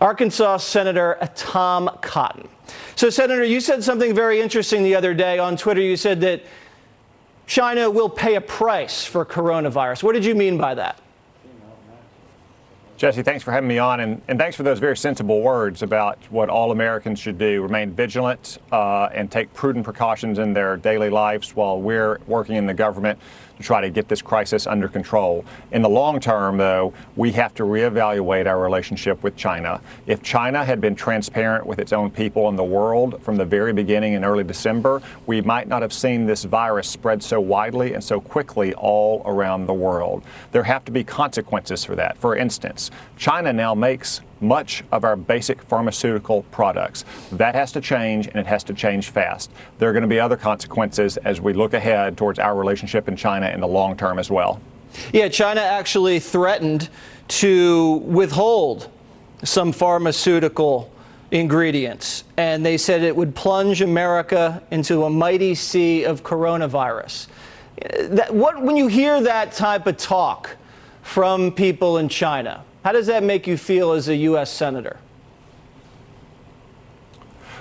Arkansas Senator Tom Cotton. So, Senator, you said something very interesting the other day on Twitter. You said that China will pay a price for coronavirus. What did you mean by that? Jesse, thanks for having me on, and thanks for those very sensible words about what all Americans should do. Remain vigilant and take prudent precautions in their daily lives while we're working in the government to try to get this crisis under control. In the long term, though, we have to reevaluate our relationship with China. If China had been transparent with its own people and the world from the very beginning in early December, we might not have seen this virus spread so widely and so quickly all around the world. There have to be consequences for that. For instance, China now makes much of our basic pharmaceutical products. That has to change, and it has to change fast. There are going to be other consequences as we look ahead towards our relationship in China in the long term as well. Yeah, China actually threatened to withhold some pharmaceutical ingredients, and they said it would plunge America into a mighty sea of coronavirus. When you hear that type of talk from people in China, how does that make you feel as a U.S. Senator?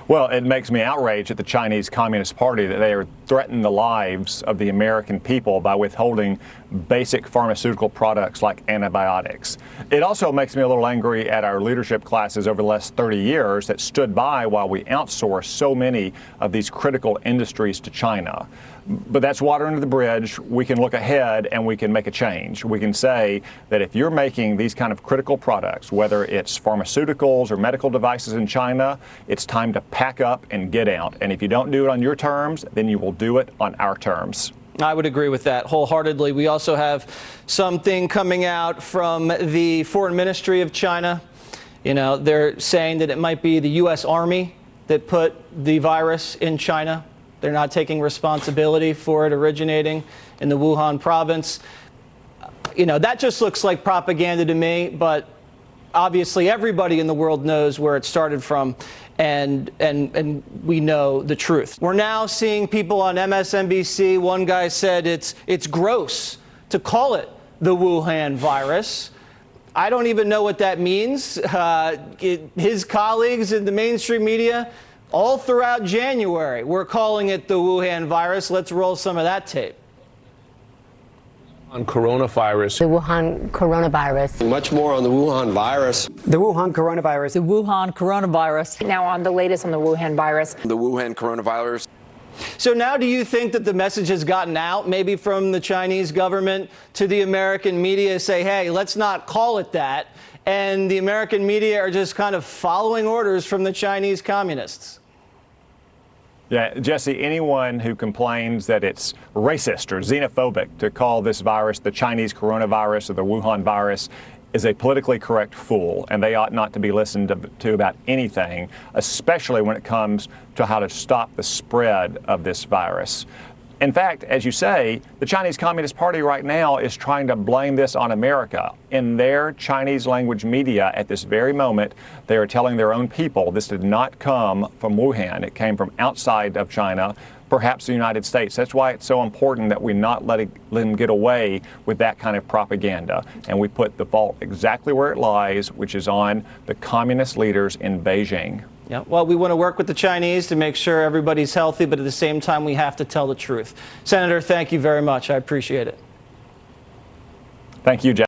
Well, it makes me outraged at the Chinese Communist Party that they are threatening the lives of the American people by withholding basic pharmaceutical products like antibiotics. It also makes me a little angry at our leadership classes over the last 30 years that stood by while we outsourced so many of these critical industries to China. But that's water under the bridge. We can look ahead and we can make a change. We can say that if you're making these kind of critical products, whether it's pharmaceuticals or medical devices in China, it's time to pack up and get out. And if you don't do it on your terms, then you will do it on our terms. I would agree with that wholeheartedly. We also have something coming out from the Foreign Ministry of China. You know, they're saying that it might be the U.S. Army that put the virus in China. They're not taking responsibility for it originating in the Wuhan province. You know, that just looks like propaganda to me, but obviously everybody in the world knows where it started from, and we know the truth. We're now seeing people on MSNBC. One guy said it's gross to call it the Wuhan virus. I don't even know what that means. His colleagues in the mainstream media all throughout January, we're calling it the Wuhan virus. Let's roll some of that tape. On coronavirus. The Wuhan coronavirus. Much more on the Wuhan virus. The Wuhan coronavirus. The Wuhan coronavirus. Now on the latest on the Wuhan virus. The Wuhan coronavirus. So now do you think that the message has gotten out, maybe from the Chinese government to the American media, say, hey, let's not call it that, and the American media are just kind of following orders from the Chinese communists? Yeah, Jesse, anyone who complains that it's racist or xenophobic to call this virus the Chinese coronavirus or the Wuhan virus is a politically correct fool, and they ought not to be listened to about anything, especially when it comes to how to stop the spread of this virus. In fact, as you say, the Chinese Communist Party right now is trying to blame this on America. In their Chinese language media at this very moment, they are telling their own people this did not come from Wuhan. It came from outside of China, perhaps the United States. That's why it's so important that we not let them get away with that kind of propaganda. And we put the fault exactly where it lies, which is on the communist leaders in Beijing. Yeah, well, we want to work with the Chinese to make sure everybody's healthy, but at the same time, we have to tell the truth. Senator, thank you very much. I appreciate it. Thank you, Jeff.